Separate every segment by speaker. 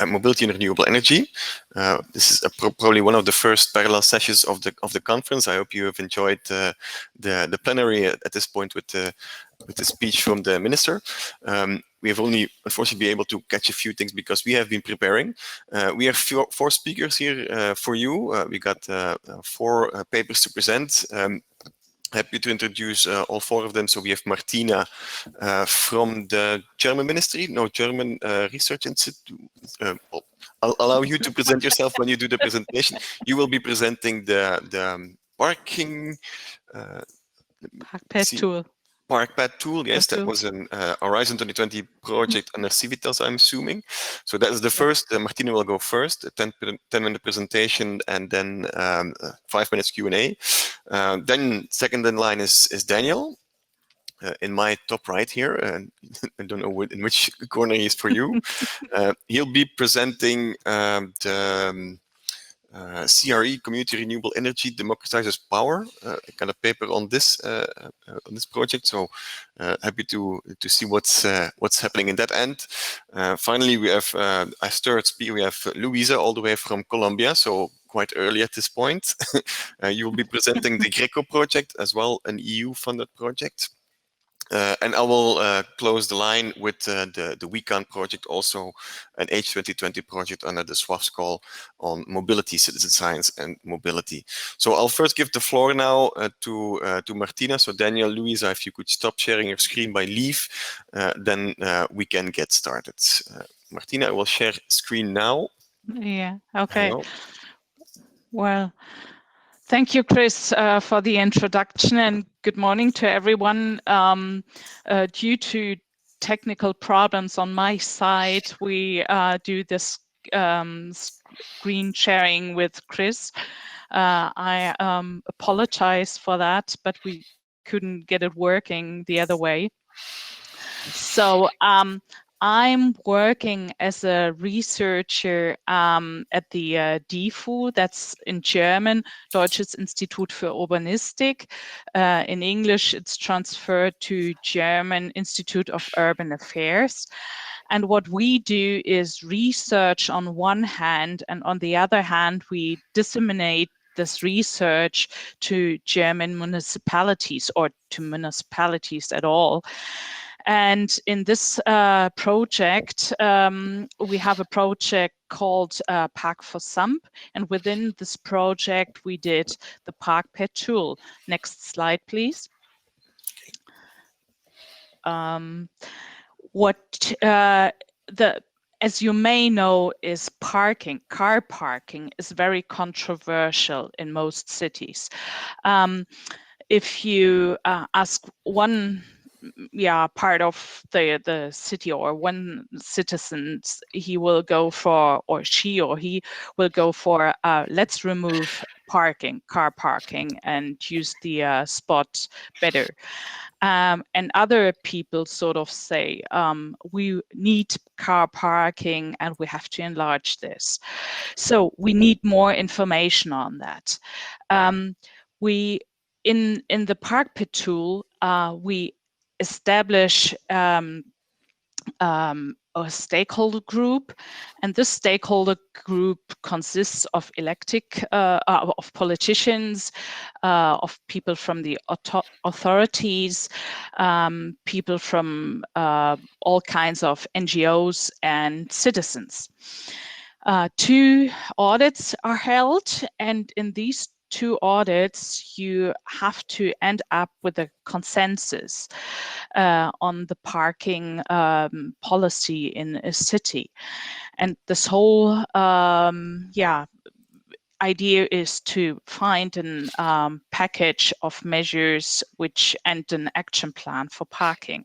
Speaker 1: mobility and renewable energy. This is probably one of the first parallel sessions of the conference. I hope you have enjoyed the plenary at this point with the speech from the minister. We have only unfortunately been able to catch a few things because we have been preparing. We have four speakers here for you. We got 4 papers to present. Happy to introduce all 4 of them. So we have Martina from the German Ministry, German Research Institute. I'll allow you to present yourself when you do the presentation. You will be presenting the parking
Speaker 2: PARKPAD tool.
Speaker 1: PARKPAD tool, yes, that was an Horizon 2020 project under Civitas, I'm assuming. So that is the first. Martina will go first, a 10-minute presentation, and then 5 minutes Q&A. Then second in line is Daniel. In my top right here, and I don't know in which corner he is for you. He'll be presenting the CRE, Community Renewable Energy Democratizes Power, kind of paper on this project. So happy to see what's happening in that end. Finally, we have as third speaker, we have Luisa all the way from Colombia. So quite early at this point. You will be presenting the GRECO project as well, an EU-funded project. And I will close the line with the WeCount project, also an H2020 project under the SWAF's call on mobility, citizen science and mobility. So I'll first give the floor now to Martina. So Daniel, Luisa, if you could stop sharing your screen by leave, then we can get started. Martina, I will share screen now.
Speaker 2: Yeah, okay.
Speaker 1: Hello.
Speaker 2: Well, thank you, Kris, for the introduction, and good morning to everyone. Due to technical problems on my side, we do this screen sharing with Kris. I apologize for that, but we couldn't get it working the other way. So I'm working as a researcher at the DIFU, that's in German, Deutsches Institut für Urbanistik. In English, it's transferred to German Institute of Urban Affairs. And what we do is research on one hand, and on the other hand, we disseminate this research to German municipalities, or to municipalities at all. And in this project, we have a project called Park for Sump. And within this project, we did the PARKPAD tool. Next slide, please. As you may know, is parking, car parking is very controversial in most cities. If you ask one part of the city or one citizen, he will go for, or she or he will go for, let's remove parking, car parking, and use the spot better. And other people sort of say, we need car parking and we have to enlarge this. So we need more information on that. In the PARKPAD tool, we establish a stakeholder group, and this stakeholder group consists of of politicians, of people from the authorities, people from all kinds of NGOs and citizens. 2 audits are held, and in these 2 audits, you have to end up with a consensus on the parking policy in a city. And this whole idea is to find a package of measures and an action plan for parking.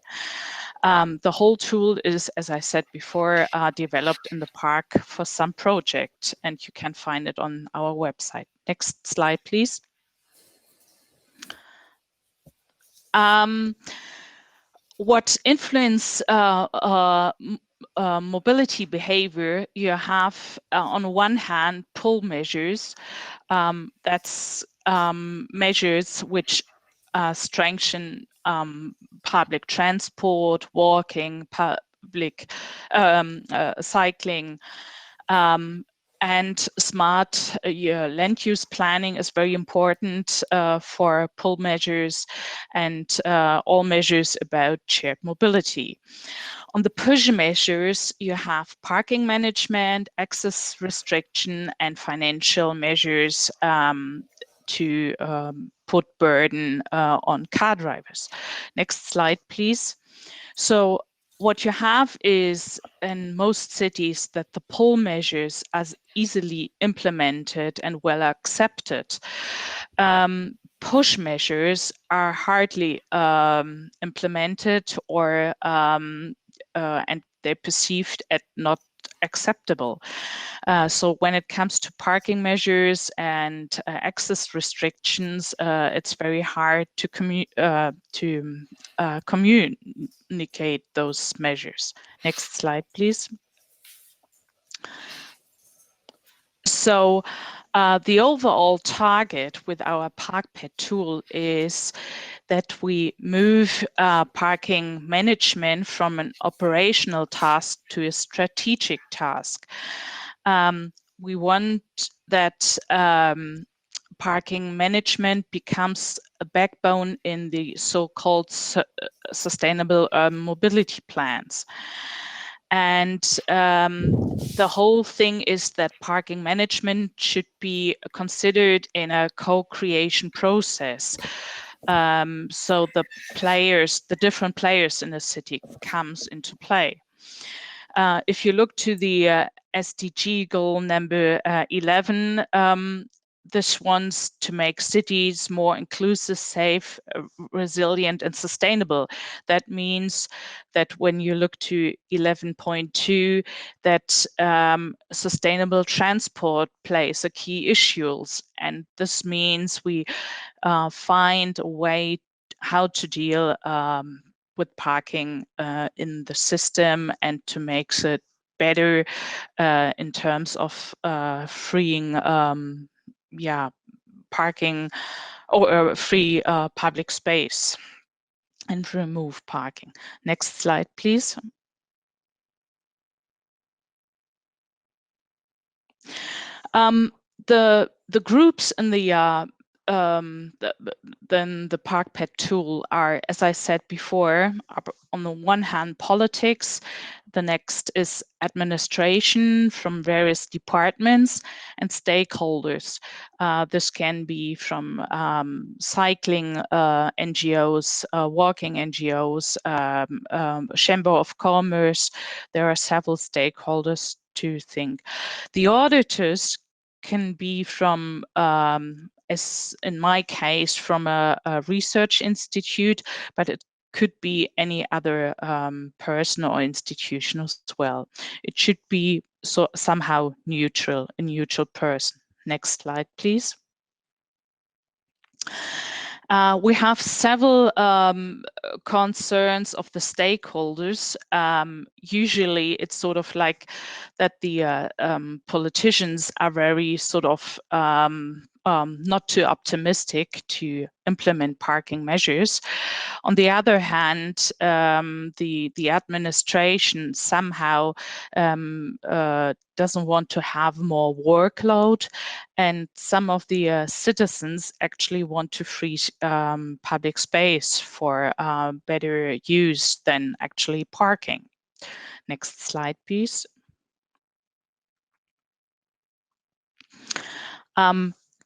Speaker 2: The whole tool is, as I said before, developed in the Park for Some project, and you can find it on our website. Next slide, please. What influence mobility behavior, you have on one hand pull measures, that's measures which strengthen public transport, walking, cycling. And smart land use planning is very important for pull measures and all measures about shared mobility. On the push measures, you have parking management, access restriction, and financial measures to put burden on car drivers. Next slide, please. So what you have is in most cities that the pull measures are easily implemented and well accepted. Push measures are hardly implemented or and they're perceived as not acceptable. So when it comes to parking measures and access restrictions, it's very hard to communicate those measures. Next slide, please. So the overall target with our PARKPAD tool is that we move parking management from an operational task to a strategic task. We want that parking management becomes a backbone in the so-called sustainable mobility plans. And the whole thing is that parking management should be considered in a co-creation process. So the different players in the city comes into play. If you look to the SDG goal number 11, this wants to make cities more inclusive, safe, resilient, and sustainable. That means that when you look to 11.2, that sustainable transport plays a key issue. And this means we find a way how to deal with parking in the system and to make it better in terms of freeing parking or free public space and remove parking. Next slide, please. The groups in the then the PARKPAD tool are, as I said before, on the one hand politics, the next is administration from various departments and stakeholders. This can be from cycling NGOs, walking NGOs, Chamber of Commerce. There are several stakeholders to think. The auditors can be from, as in my case, from a research institute, but it could be any other person or institution as well. It should be somehow neutral, a neutral person. Next slide, please. We have several concerns of the stakeholders. Usually it's sort of like that the politicians are very sort of not too optimistic to implement parking measures. On the other hand, the administration somehow doesn't want to have more workload, and some of the citizens actually want to free public space for better use than actually parking. Next slide, please.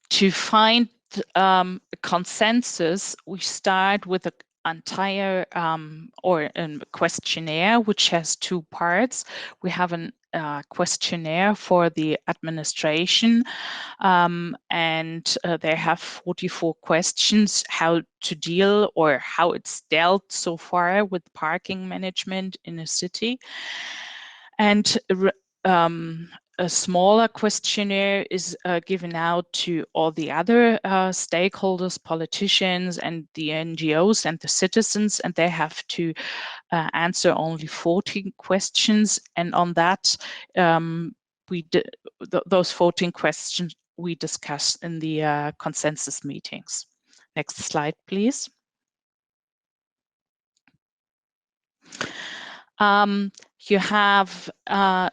Speaker 2: To find a consensus, we start with an entire or a questionnaire which has two parts. We have a questionnaire for the administration, and they have 44 questions how to deal or how it's dealt so far with parking management in a city. And a smaller questionnaire is given out to all the other stakeholders, politicians, and the NGOs and the citizens, and they have to answer only 14 questions. And on that, those 14 questions we discuss in the consensus meetings. Next slide, please. You have,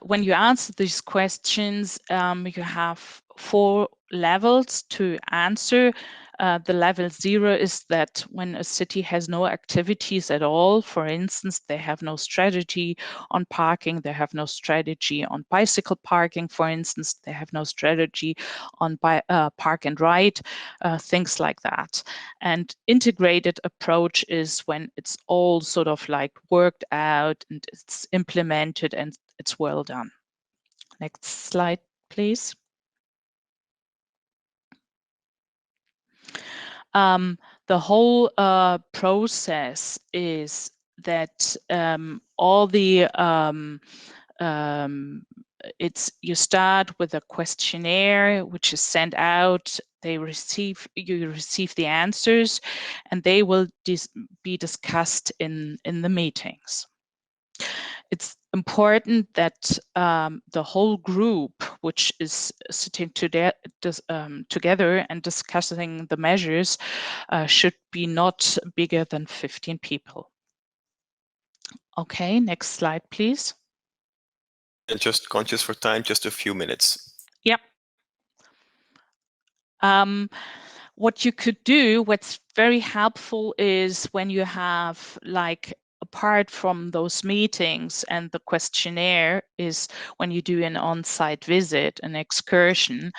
Speaker 2: when you answer these questions, you have 4 levels to answer. The level 0 is that when a city has no activities at all, for instance, they have no strategy on parking, they have no strategy on bicycle parking, for instance, they have no strategy on park and ride, things like that. And integrated approach is when it's all sort of like worked out and it's implemented and it's well done. Next slide, please. The whole process is that all the you start with a questionnaire which is sent out. You receive the answers, and they will be discussed in the meetings. It's important that the whole group, which is sitting together and discussing the measures, should be not bigger than 15 people. Okay, next slide, please.
Speaker 1: And just conscious for time, just a few minutes.
Speaker 2: Yep. What you could do, what's very helpful is when you have, like, apart from those meetings and the questionnaire, is when you do an on-site visit, an excursion,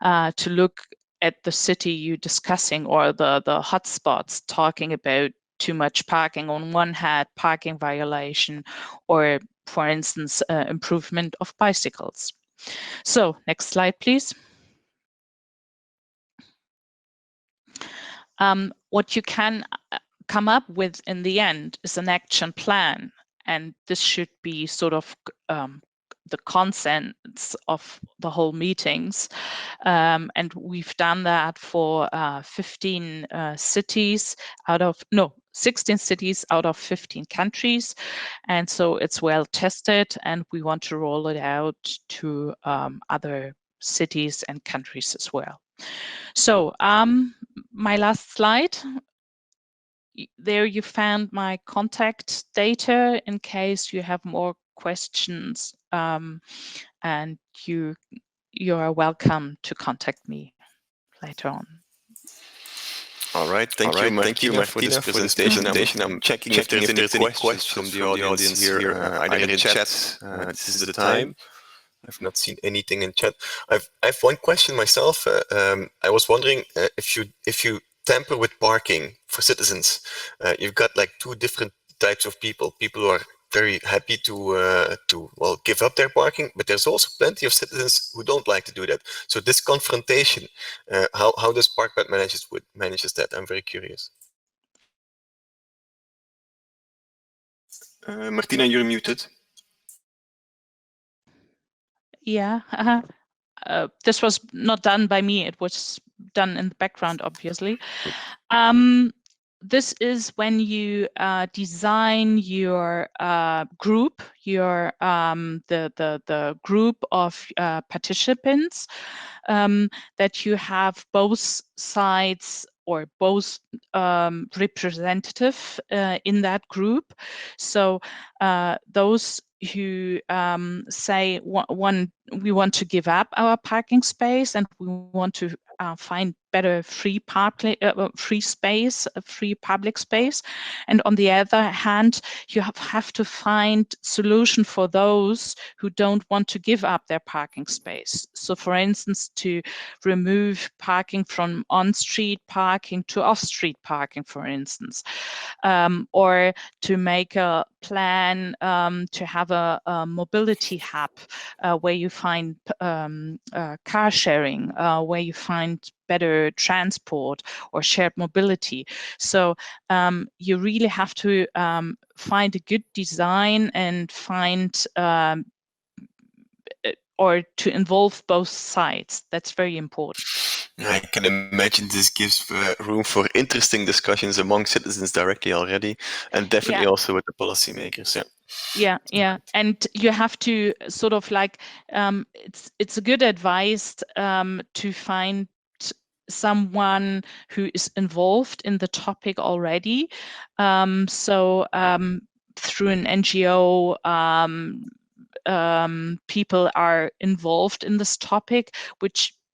Speaker 2: to look at the city you're discussing or the hotspots, talking about too much parking on one hand, parking violation, or, for instance, improvement of bicycles. So next slide, please. What you can come up with in the end is an action plan, and this should be sort of the contents of the whole meetings. And we've done that for 16 cities out of 15 countries. And so it's well tested, and we want to roll it out to other cities and countries as well. So my last slide. There you found my contact data in case you have more questions, and you are welcome to contact me later on.
Speaker 1: All right, thank you, Martina, for this presentation. I'm checking if there's any questions from the audience here, either in chat. This is the time. I've not seen anything in chat. I've one question myself. I was wondering if you tamper with parking for citizens. You've got like 2 different types of people. People who are very happy to give up their parking, but there's also plenty of citizens who don't like to do that. So this confrontation, how does PARKPAD manages that? I'm very curious. Martina, you're muted.
Speaker 2: Yeah, this was not done by me. It was done in the background, obviously. This is when you design your group, the group of participants, that you have both sides or both representative in that group. So those who say we want to give up our parking space and we want to find better free public space, and on the other hand, you have to find solution for those who don't want to give up their parking space. So, for instance, to remove parking from on-street parking to off-street parking, for instance, or to make a plan to have a mobility hub where you find car sharing, where you find better transport or shared mobility. So you really have to find a good design and find or to involve both sides. That's very important.
Speaker 1: I can imagine this gives room for interesting discussions among citizens directly already, and definitely also with the policymakers.
Speaker 2: Yeah, and you have to sort of like it's a good advice to find someone who is involved in the topic already. So through an NGO, people are involved in this topic,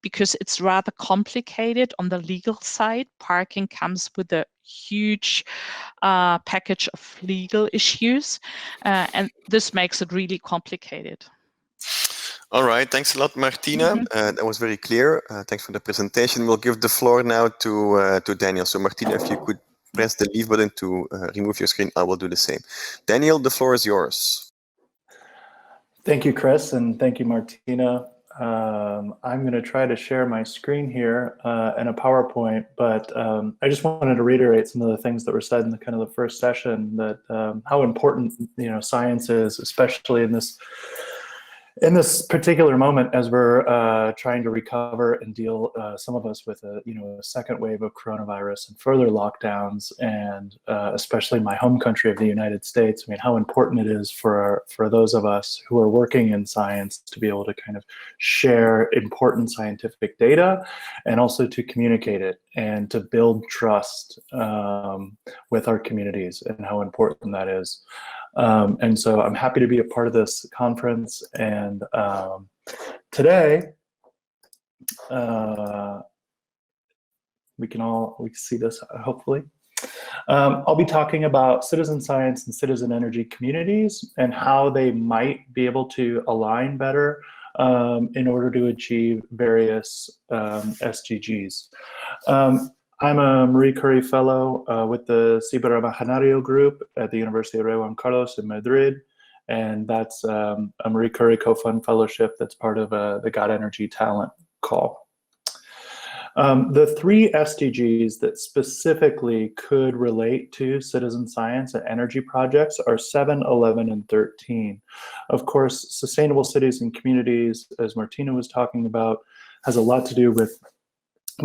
Speaker 2: because it's rather complicated on the legal side. Parking comes with a huge package of legal issues, and this makes it really complicated.
Speaker 1: All right, thanks a lot, Martina. That was very clear. Thanks for the presentation. We'll give the floor now to Daniel. So Martina, if you could press the leave button to remove your screen, I will do the same. Daniel, the floor is yours.
Speaker 3: Thank you, Kris, and thank you, Martina. I'm going to try to share my screen here in a PowerPoint, but I just wanted to reiterate some of the things that were said in the kind of the first session, that how important science is, especially in this particular moment as we're trying to recover and deal, some of us, with a second wave of coronavirus and further lockdowns, and especially my home country of the United States. I mean, how important it is for those of us who are working in science to be able to kind of share important scientific data, and also to communicate it and to build trust with our communities, and how important that is. And so I'm happy to be a part of this conference, and today we can see this, hopefully. I'll be talking about citizen science and citizen energy communities, and how they might be able to align better in order to achieve various SDGs. I'm a Marie Curie Fellow with the Ciberimaginario Group at the University of Rey Juan Carlos in Madrid, and that's a Marie Curie Co-Fund Fellowship that's part of the God Energy Talent Call. The 3 SDGs that specifically could relate to citizen science and energy projects are 7, 11, and 13. Of course, sustainable cities and communities, as Martina was talking about, has a lot to do with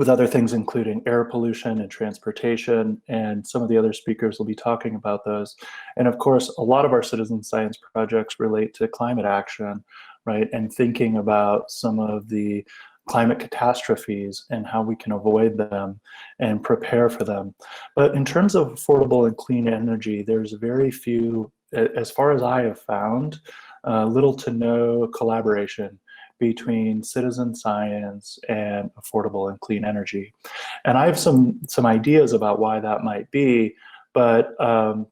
Speaker 3: other things, including air pollution and transportation, and some of the other speakers will be talking about those. And of course, a lot of our citizen science projects relate to climate action, right? And thinking about some of the climate catastrophes and how we can avoid them and prepare for them. But in terms of affordable and clean energy, there's very few, as far as I have found, little to no collaboration between citizen science and affordable and clean energy. And I have some ideas about why that might be, but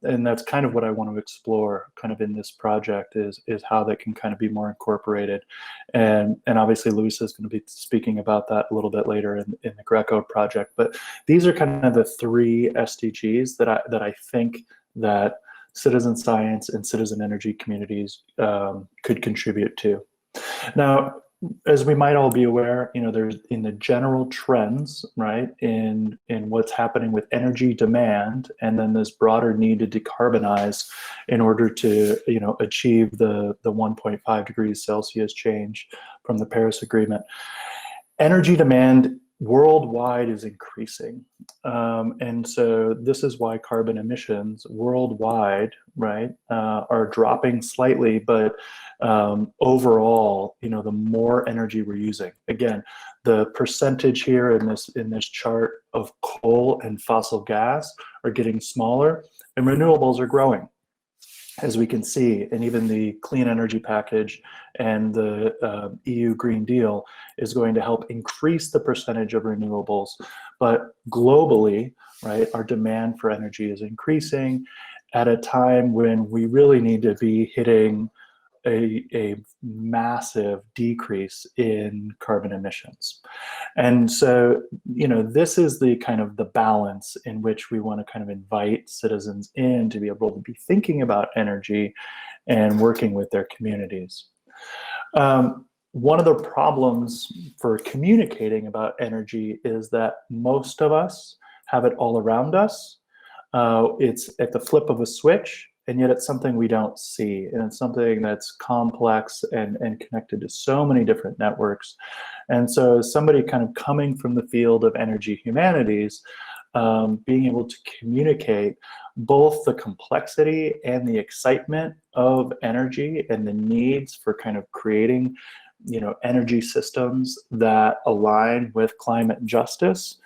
Speaker 3: and that's kind of what I want to explore kind of in this project, is how that can kind of be more incorporated. And obviously Luisa is going to be speaking about that a little bit later in the GRECO project. But these are kind of the 3 SDGs that I think that citizen science and citizen energy communities could contribute to. Now, as we might all be aware, there's in the general trends, right, in what's happening with energy demand, and then this broader need to decarbonize in order to, achieve the 1.5 degrees Celsius change from the Paris Agreement. Energy demand worldwide is increasing. And so this is why carbon emissions worldwide, right, are dropping slightly, but overall, the more energy we're using. Again, the percentage here in this chart of coal and fossil gas are getting smaller, and renewables are growing, as we can see. And even the clean energy package and the EU Green Deal is going to help increase the percentage of renewables. But globally, right, our demand for energy is increasing at a time when we really need to be hitting a massive decrease in carbon emissions. And so, this is the kind of the balance in which we want to kind of invite citizens in to be able to be thinking about energy and working with their communities. One of the problems for communicating about energy is that most of us have it all around us. It's at the flip of a switch, and yet it's something we don't see, and it's something that's complex and connected to so many different networks. And so somebody kind of coming from the field of energy humanities, being able to communicate both the complexity and the excitement of energy and the needs for kind of creating, energy systems that align with climate justice,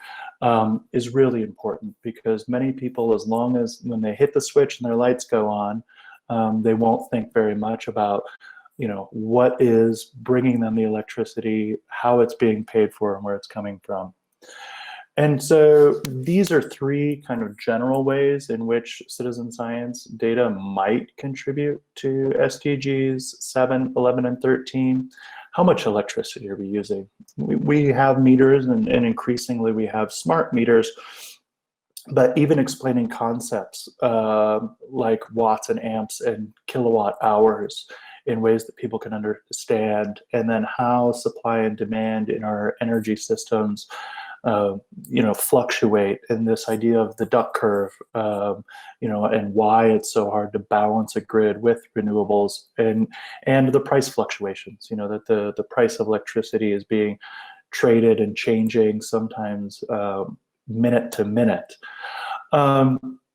Speaker 3: is really important, because many people, as long as when they hit the switch and their lights go on, They won't think very much about, what is bringing them the electricity, how it's being paid for, and where it's coming from. And so these are three kind of general ways in which citizen science data might contribute to SDGs 7, 11, and 13. How much electricity are we using? We have meters, and increasingly we have smart meters, but even explaining concepts like watts and amps and kilowatt hours in ways that people can understand, and then how supply and demand in our energy systems fluctuate, in this idea of the duck curve, and why it's so hard to balance a grid with renewables, and the price fluctuations, that the price of electricity is being traded and changing sometimes minute to minute.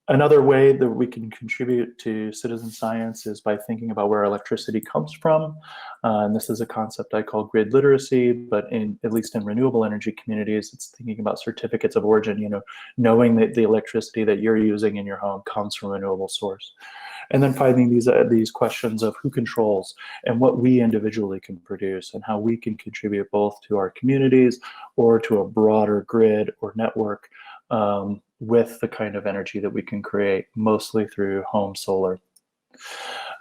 Speaker 3: Another way that we can contribute to citizen science is by thinking about where electricity comes from. And this is a concept I call grid literacy, but at least in renewable energy communities, it's thinking about certificates of origin, knowing that the electricity that you're using in your home comes from a renewable source. And then finding these questions of who controls and what we individually can produce, and how we can contribute both to our communities or to a broader grid or network with the kind of energy that we can create, mostly through home solar.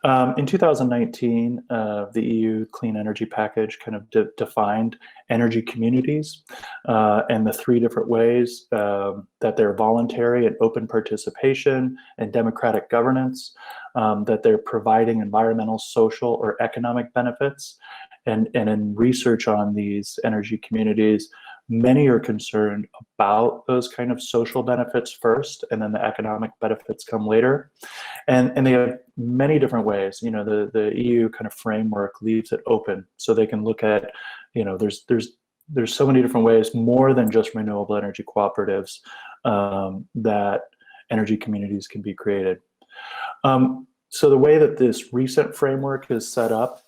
Speaker 3: In 2019, the EU Clean Energy Package kind of defined energy communities and the three different ways that they're voluntary and open participation and democratic governance, that they're providing environmental, social, or economic benefits. And in research on these energy communities, many are concerned about those kind of social benefits first, and then the economic benefits come later. And they have many different ways. The EU kind of framework leaves it open, so they can look at, there's so many different ways, more than just renewable energy cooperatives, that energy communities can be created. So the way that this recent framework is set up,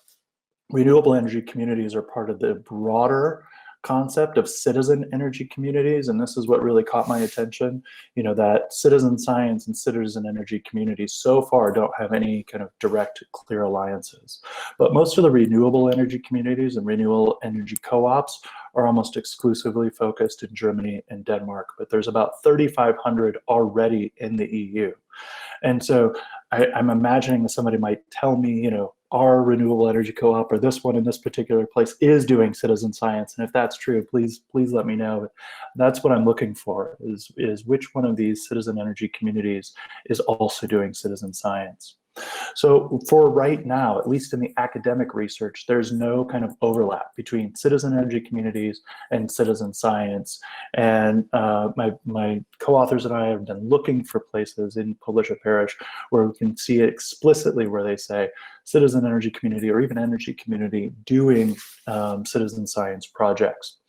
Speaker 3: renewable energy communities are part of the broader concept of citizen energy communities, and this is what really caught my attention, that citizen science and citizen energy communities so far don't have any kind of direct, clear alliances. But most of the renewable energy communities and renewable energy co-ops are almost exclusively focused in Germany and Denmark, but there's about 3,500 already in the EU. And so I'm imagining that somebody might tell me, our renewable energy co-op or this one in this particular place is doing citizen science. And if that's true, please let me know. That's what I'm looking for, is which one of these citizen energy communities is also doing citizen science. So for right now, at least in the academic research, there's no kind of overlap between citizen energy communities and citizen science. And my co-authors and I have been looking for places in Publisher Parish where we can see it explicitly, where they say citizen energy community or even energy community doing citizen science projects.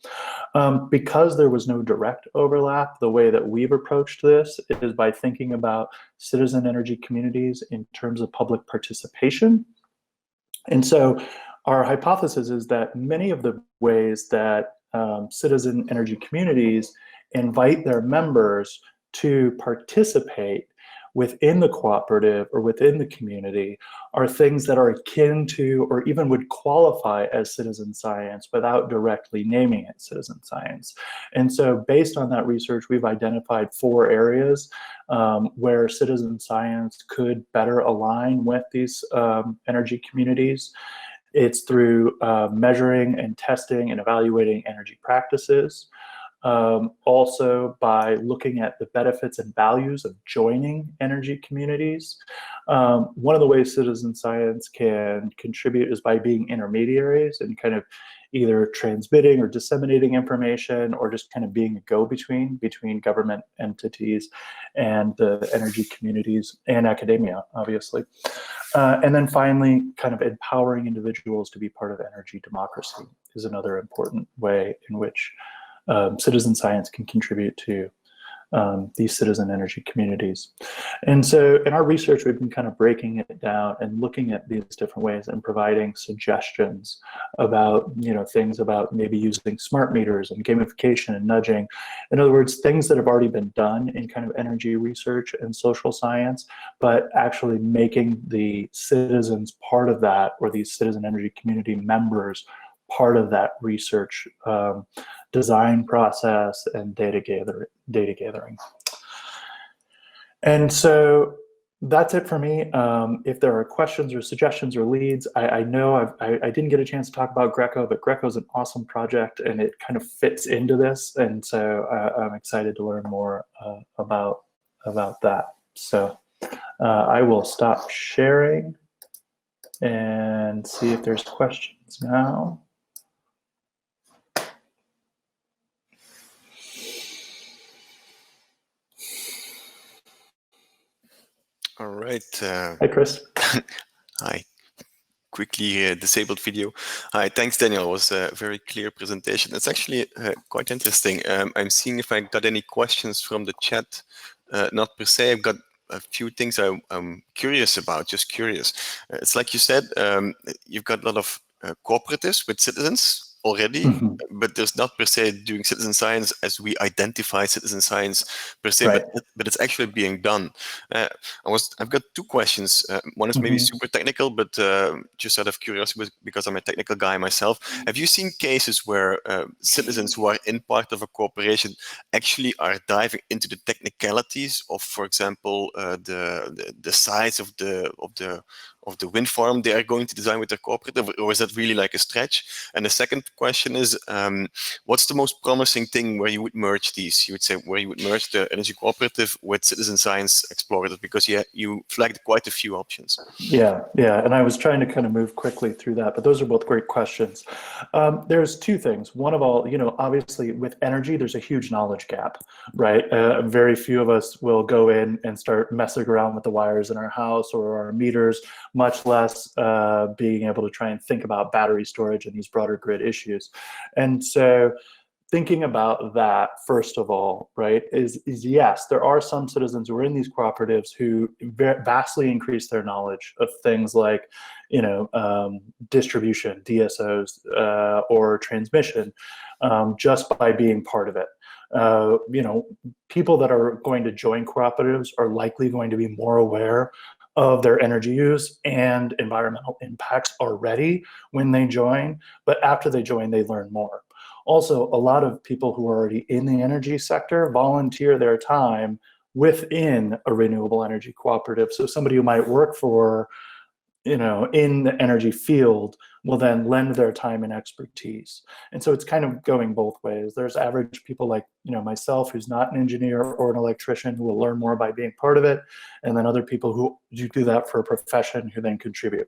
Speaker 3: Because there was no direct overlap, the way that we've approached this is by thinking about citizen energy communities in terms of public participation. And so our hypothesis is that many of the ways that citizen energy communities invite their members to participate within the cooperative or within the community are things that are akin to or even would qualify as citizen science without directly naming it citizen science. And so based on that research, we've identified 4 areas where citizen science could better align with these energy communities. It's through measuring and testing and evaluating energy practices. Also by looking at the benefits and values of joining energy communities. One of the ways citizen science can contribute is by being intermediaries and kind of either transmitting or disseminating information, or just kind of being a go-between between government entities and the energy communities and academia, obviously. And then finally, kind of empowering individuals to be part of energy democracy is another important way in which citizen science can contribute to these citizen energy communities. And so in our research, we've been kind of breaking it down and looking at these different ways and providing suggestions about, things about maybe using smart meters and gamification and nudging. In other words, things that have already been done in kind of energy research and social science, but actually making the citizens part of that, or these citizen energy community members part of that research design process and data gathering. And so that's it for me. If there are questions or suggestions or leads, I know I didn't get a chance to talk about GRECO, but GRECO is an awesome project and it kind of fits into this. And so I'm excited to learn more about that. So I will stop sharing and see if there's questions now.
Speaker 1: All right.
Speaker 3: Hi, Kris.
Speaker 1: Hi. Quickly disabled video. Hi, thanks, Daniel. It was a very clear presentation. It's actually quite interesting. I'm seeing if I got any questions from the chat. Not per se. I've got a few things I'm curious about, just curious. It's like you said, you've got a lot of cooperatives with citizens already, but there's not per se doing citizen science as we identify citizen science per se,
Speaker 3: Right.
Speaker 1: but it's actually being done. I've got two questions. One is maybe super technical, but just out of curiosity, because I'm a technical guy myself. Have you seen cases where citizens who are in part of a corporation actually are diving into the technicalities of, for example, the size of the wind farm they are going to design with their cooperative, or is that really like a stretch? And the second question is, what's the most promising thing where you would merge these? You would say where you would merge the energy cooperative with citizen science explorative, because you flagged quite a few options.
Speaker 3: Yeah, and I was trying to kind of move quickly through that, but those are both great questions. There's two things. One of all, obviously with energy, there's a huge knowledge gap, right? Very few of us will go in and start messing around with the wires in our house or our meters, much less being able to try and think about battery storage and these broader grid issues. And so thinking about that, first of all, right, is yes, there are some citizens who are in these cooperatives who vastly increase their knowledge of things like, distribution, DSOs, or transmission, just by being part of it. People that are going to join cooperatives are likely going to be more aware of their energy use and environmental impacts already when they join, but after they join, they learn more. Also, a lot of people who are already in the energy sector volunteer their time within a renewable energy cooperative. So somebody who might work for, in the energy field will then lend their time and expertise. And so it's kind of going both ways. There's average people like, myself, who's not an engineer or an electrician, who will learn more by being part of it. And then other people who do that for a profession who then contribute.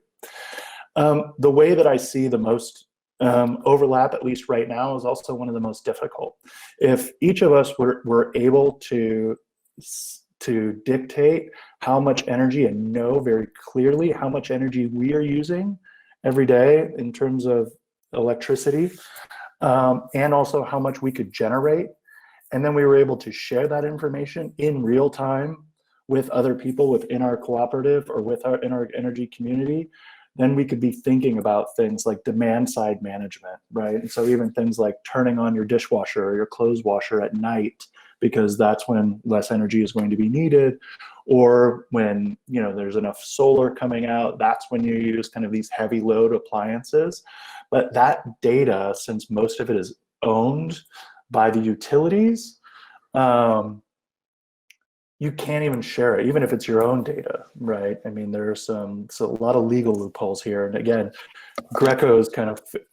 Speaker 3: The way that I see the most overlap, at least right now, is also one of the most difficult. If each of us were able to dictate how much energy and know very clearly how much energy we are using every day in terms of electricity, and also how much we could generate, and then we were able to share that information in real time with other people within our cooperative or in our energy community, then we could be thinking about things like demand side management, right? And so even things like turning on your dishwasher or your clothes washer at night, because that's when less energy is going to be needed, or when there's enough solar coming out, that's when you use kind of these heavy load appliances. But that data, since most of it is owned by the utilities, you can't even share it, even if it's your own data, right? I mean, there's a lot of legal loopholes here. And again, GRECO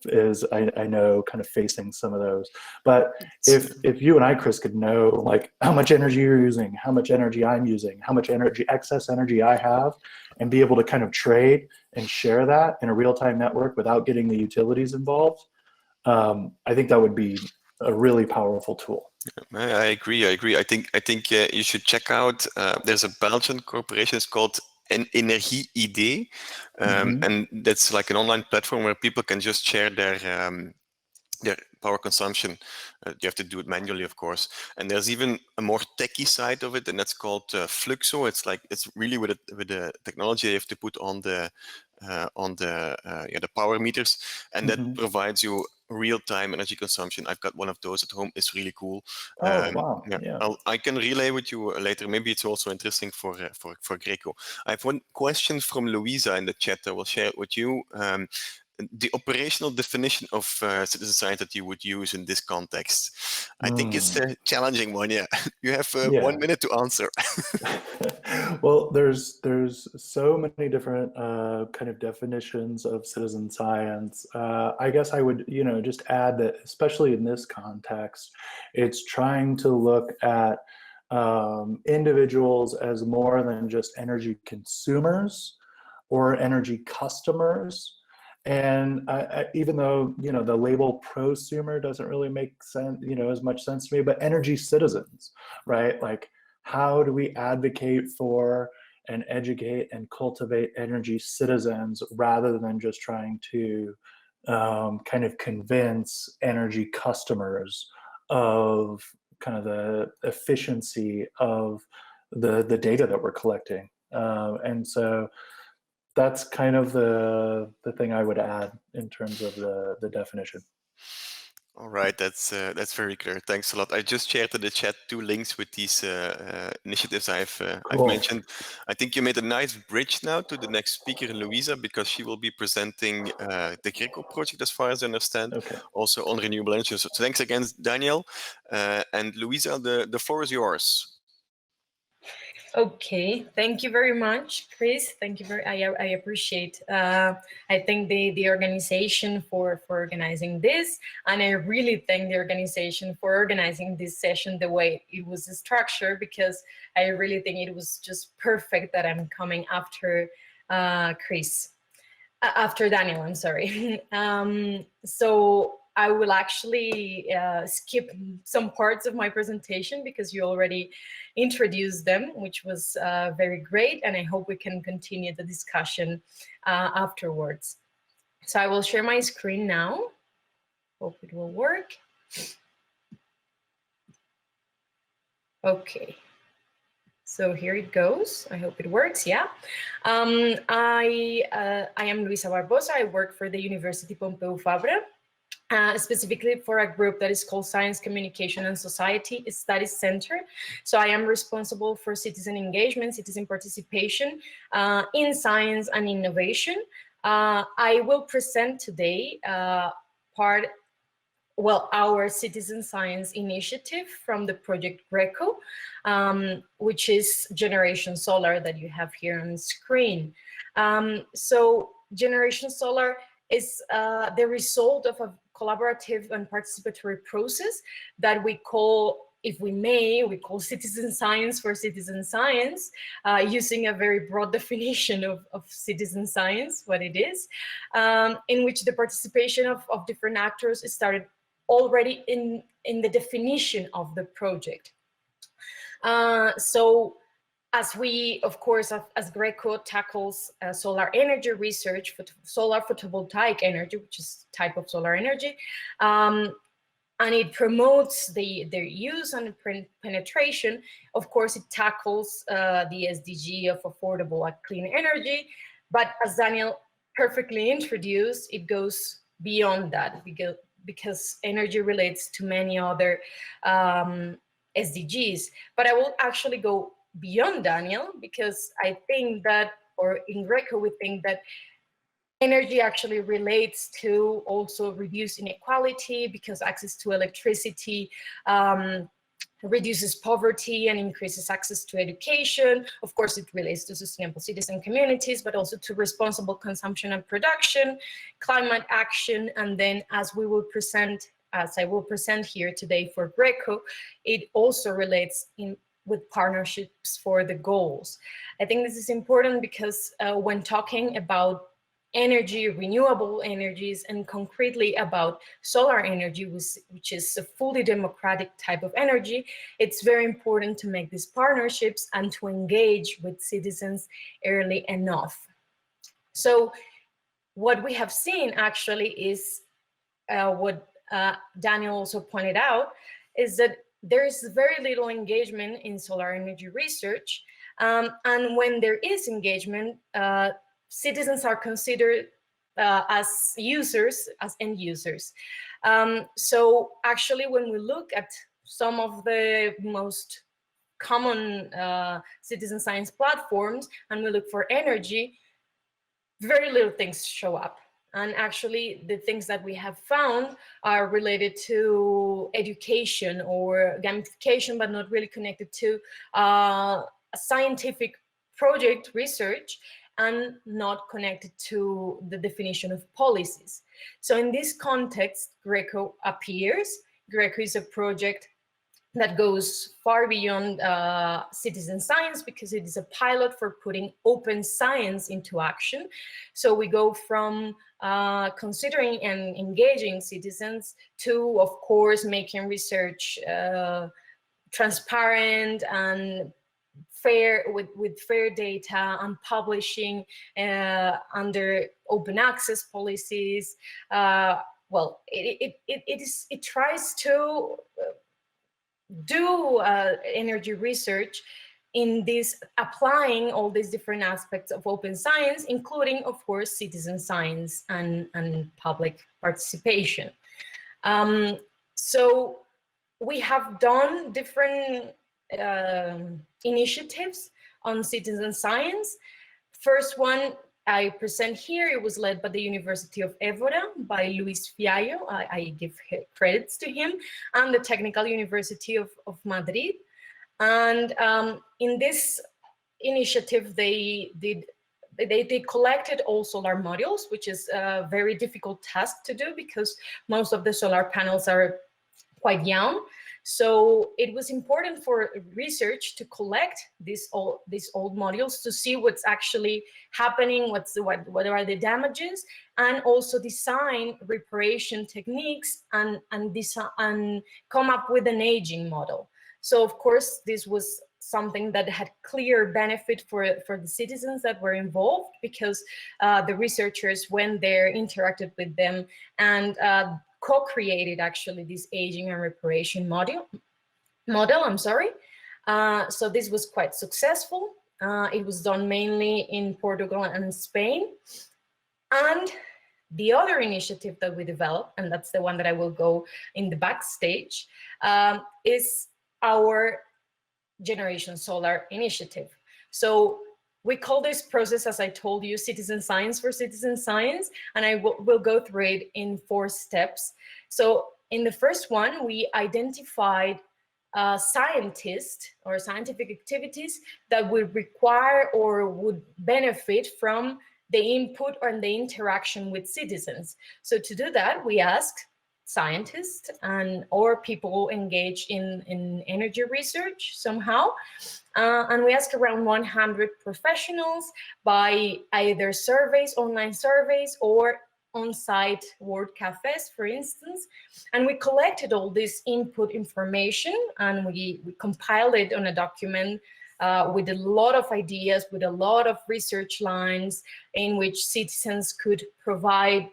Speaker 3: is I know, kind of facing some of those. But if you and I, Kris, could know like how much energy you're using, how much energy I'm using, how much excess energy I have, and be able to kind of trade and share that in a real-time network without getting the utilities involved, I think that would be a really powerful tool.
Speaker 1: I agree. I think you should check out. There's a Belgian corporation. It's called Energie ID, and that's like an online platform where people can just share their their power consumption. You have to do it manually, of course. And there's even a more techy side of it, and that's called Fluxo. It's really with the technology you have to put on the power meters, and that provides you real-time energy consumption. I've got one of those at home. It's really cool.
Speaker 3: Oh, wow. Yeah.
Speaker 1: I can relay with you later. Maybe it's also interesting for GRECO. I have one question from Luisa in the chat. I will share it with you. The operational definition of citizen science that you would use in this context. I think it's a challenging one. Yeah, you have 1 minute to answer.
Speaker 3: Well, there's so many different kind of definitions of citizen science. I guess I would, just add that, especially in this context, it's trying to look at individuals as more than just energy consumers or energy customers. And even though, the label prosumer doesn't really make sense, as much sense to me, but energy citizens, right? Like, how do we advocate for and educate and cultivate energy citizens rather than just trying to kind of convince energy customers of kind of the efficiency of the data that we're collecting. And so that's kind of the thing I would add in terms of the definition.
Speaker 1: All right, that's very clear. Thanks a lot. I just shared in the chat 2 links with these initiatives I've mentioned. I think you made a nice bridge now to the next speaker, Luisa, because she will be presenting the GRECO project, as far as I understand, also on renewable energy. So thanks again, Daniel. And Luisa, the floor is yours.
Speaker 4: Okay, thank you very much, Kris. Thank you I appreciate. I thank the organization for organizing this, and I really thank the organization for organizing this session the way it was structured, because I really think it was just perfect that I'm coming after Kris, after Daniel. I'm sorry. So I will actually skip some parts of my presentation because you already introduced them, which was very great, and I hope we can continue the discussion afterwards. So I will share my screen now. Hope it will work. Okay. So here it goes. I hope it works. Yeah. I am Luisa Barbosa. I work for the University Pompeu Fabra. Specifically for a group that is called Science, Communication and Society Studies Center. So I am responsible for citizen engagement, citizen participation in science and innovation. I will present today our citizen science initiative from the project GRECO, which is Generation Solar that you have here on the screen. So Generation Solar is the result of a collaborative and participatory process that we call, if we may, we call citizen science for citizen science, using a very broad definition of citizen science, what it is, in which the participation of different actors started already in the definition of the project. So as we, of course, as GRECO tackles solar energy research for solar photovoltaic energy, which is a type of solar energy, and it promotes their use and penetration. Of course, it tackles the SDG of affordable and clean energy. But as Daniel perfectly introduced, it goes beyond that because energy relates to many other SDGs. But I will actually go beyond Daniel, because I think that, or in GRECO, we think that energy actually relates to also reduce inequality, because access to electricity reduces poverty and increases access to education. Of course, it relates to sustainable cities and communities, but also to responsible consumption and production, climate action, and then as I will present here today for GRECO, it also relates with partnerships for the goals. I think this is important because when talking about energy, renewable energies, and concretely about solar energy, which is a fully democratic type of energy, it's very important to make these partnerships and to engage with citizens early enough. So what we have seen actually is what Daniel also pointed out, is that there is very little engagement in solar energy research. And when there is engagement, citizens are considered as users, as end users. So actually, when we look at some of the most common citizen science platforms and we look for energy, very little things show up. And actually, the things that we have found are related to education or gamification, but not really connected to a scientific project research and not connected to the definition of policies. So in this context, GRECO appears. GRECO is a project that goes far beyond citizen science because it is a pilot for putting open science into action. So we go from considering and engaging citizens to, of course, making research transparent and fair, with fair data, and publishing under open access policies. Well, it tries to do energy research in this, applying all these different aspects of open science, including, of course, citizen science and public participation. So we have done different initiatives on citizen science. First one I present here, it was led by the University of Évora, by Luis Fiallo, I give credits to him, and the Technical University of Madrid. And in this initiative, they collected all solar modules, which is a very difficult task to do because most of the solar panels are quite young. So it was important for research to collect these old modules to see what's actually happening, what are the damages, and also design reparation techniques and come up with an aging model. So of course, this was something that had clear benefit for the citizens that were involved, because the researchers went there, interacted with them, and co-created actually this aging and reparation model. So this was quite successful. It was done mainly in Portugal and Spain. And the other initiative that we developed, and that's the one that I will go in the backstage, is our Generation Solar initiative. So we call this process, as I told you, citizen science for citizen science, and I will go through it in 4 steps. So in the first one, we identified scientists or scientific activities that would require or would benefit from the input and the interaction with citizens. So to do that, we asked scientists or people engaged in energy research somehow. And we asked around 100 professionals by either surveys, online surveys, or on-site word cafes, for instance. And we collected all this input information and we compiled it on a document with a lot of ideas, with a lot of research lines in which citizens could provide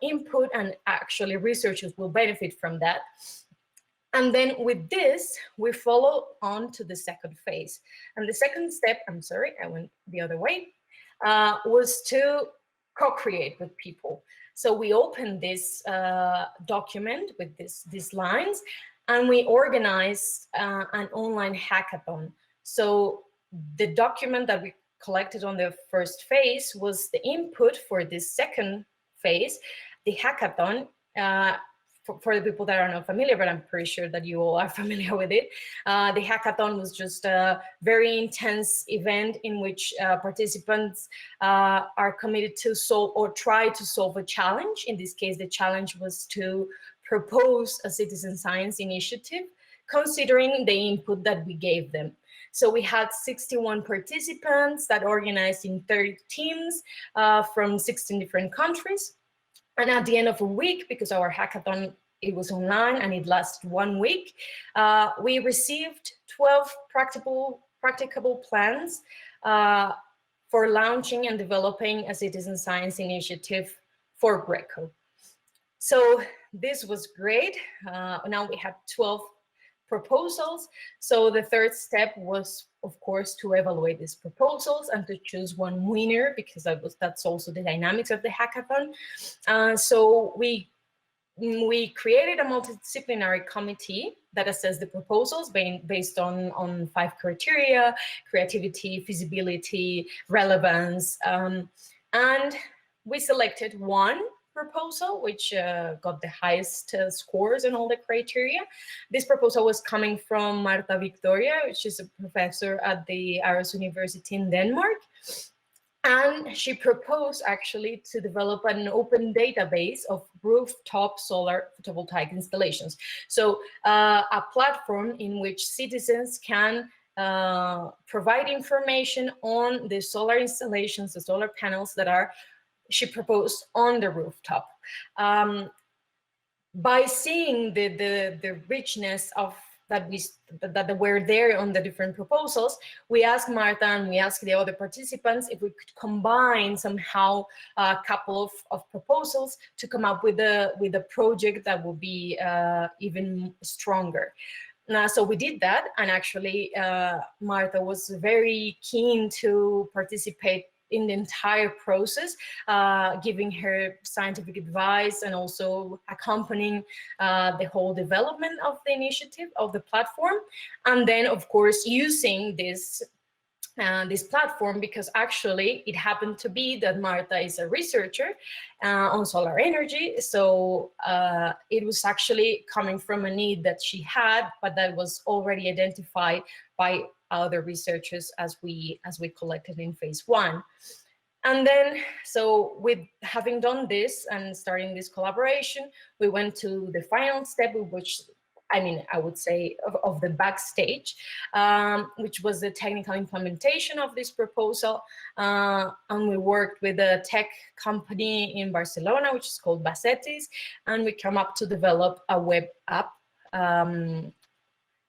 Speaker 4: input, and actually researchers will benefit from that. And then with this, we follow on to the second phase. And the second step, I'm sorry, I went the other way, was to co-create with people. So we opened this document with these lines, and we organized an online hackathon. So the document that we collected on the first phase was the input for this second phase. The hackathon, for the people that are not familiar, but I'm pretty sure that you all are familiar with it. The hackathon was just a very intense event in which participants are committed to solve or try to solve a challenge. In this case, the challenge was to propose a citizen science initiative, considering the input that we gave them. So we had 61 participants that organized in 30 teams from 16 different countries. And at the end of a week, because our hackathon, it was online and it lasted 1 week, we received 12 practicable plans for launching and developing a citizen science initiative for GRECO. So this was great. Now we have 12 proposals. So the third step was, of course, to evaluate these proposals and to choose one winner, because that's also the dynamics of the hackathon. So we created a multidisciplinary committee that assessed the proposals based on 5 criteria: creativity, feasibility, relevance, and we selected one proposal which got the highest scores in all the criteria. This proposal was coming from Marta Victoria, which is a professor at the Aarhus University in Denmark. And she proposed actually to develop an open database of rooftop solar photovoltaic installations. So a platform in which citizens can provide information on the solar installations, the solar panels that are, she proposed, on the rooftop. By seeing the richness of that were there on the different proposals, we asked Marta and we asked the other participants if we could combine somehow a couple of proposals to come up with a project that would be even stronger. So we did that, and actually Marta was very keen to participate in the entire process, giving her scientific advice and also accompanying the whole development of the initiative, of the platform. And then, of course, using this platform, because actually it happened to be that Marta is a researcher on solar energy. So it was actually coming from a need that she had, but that was already identified by other researchers as we collected in phase 1. And then, so with having done this and starting this collaboration, we went to the final step, which, I mean, I would say of the backstage, which was the technical implementation of this proposal. And we worked with a tech company in Barcelona, which is called Basetis, and we came up to develop a web app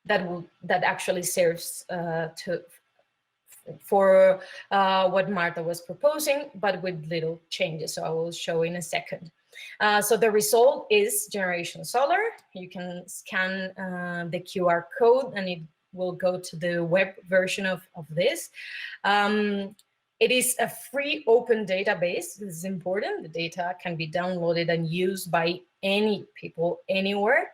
Speaker 4: that actually serves for what Marta was proposing, but with little changes. So I will show in a second. So the result is Generation Solar. You can scan the QR code and it will go to the web version of this. It is a free open database. This is important. The data can be downloaded and used by any people anywhere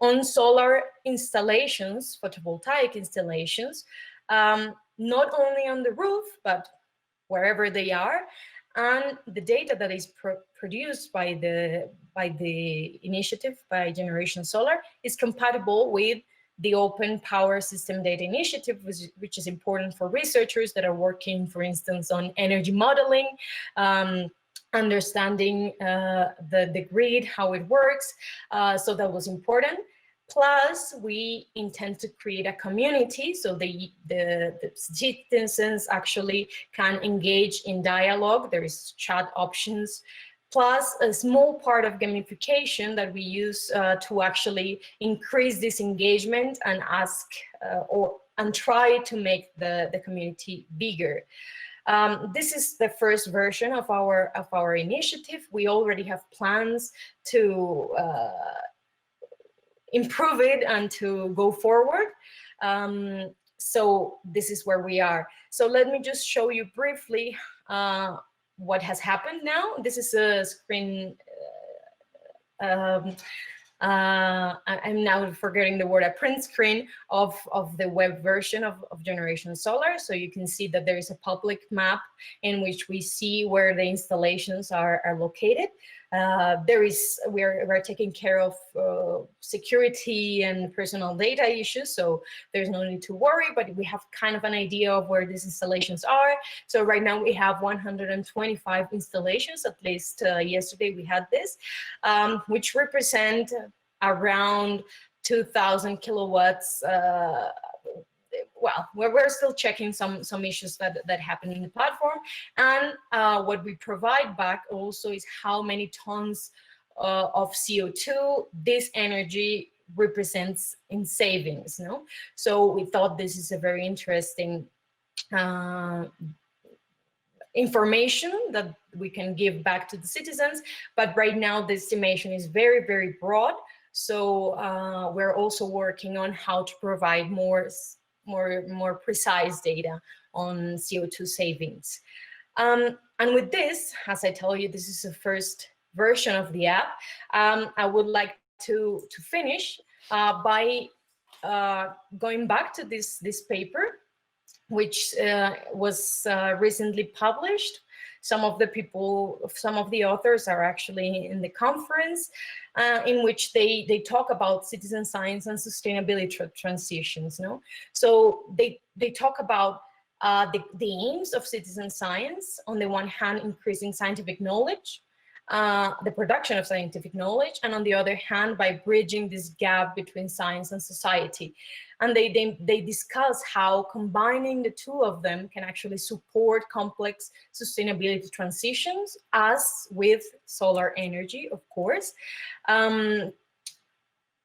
Speaker 4: on solar installations, photovoltaic installations, not only on the roof, but wherever they are. And the data that is produced by the initiative, by Generation Solar, is compatible with the Open Power System Data Initiative, which is important for researchers that are working, for instance, on energy modeling, understanding the grid, how it works. So that was important. Plus, we intend to create a community so the citizens actually can engage in dialogue. There is chat options, plus a small part of gamification that we use to actually increase this engagement and ask and try to make the community bigger. This is the first version of our initiative. We already have plans to improve it and to go forward. So this is where we are. So let me just show you briefly what has happened now. This is a screen. I'm now forgetting the word, a print screen of the web version of Generation Solar. So you can see that there is a public map in which we see where the installations are located. We're taking care of security and personal data issues, so there's no need to worry, but we have kind of an idea of where these installations are. So right now we have 125 installations, at least yesterday we had this, which represent around 2,000 kilowatts. Well, we're still checking some issues that happen in the platform, and what we provide back also is how many tons of CO2 this energy represents in savings. No, so we thought this is a very interesting information that we can give back to the citizens. But right now, the estimation is very, very broad. So we're also working on how to provide more precise data on CO2 savings. And with this, as I tell you, this is the first version of the app. I would like to finish by going back to this paper, which was recently published. Some of the authors are actually in the conference, in which they talk about citizen science and sustainability transitions. No, so they talk about the aims of citizen science. On the one hand, increasing scientific knowledge, the production of scientific knowledge, and on the other hand, by bridging this gap between science and society. And they discuss how combining the two of them can actually support complex sustainability transitions, as with solar energy, of course. And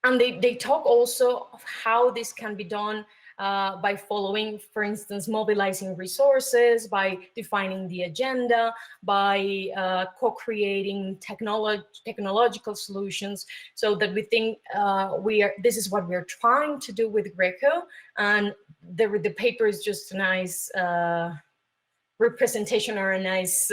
Speaker 4: they talk also of how this can be done by following, for instance, mobilizing resources, by defining the agenda, by co-creating technological solutions, so that we think this is what we're trying to do with GRECO. And the paper is just a nice representation, or a nice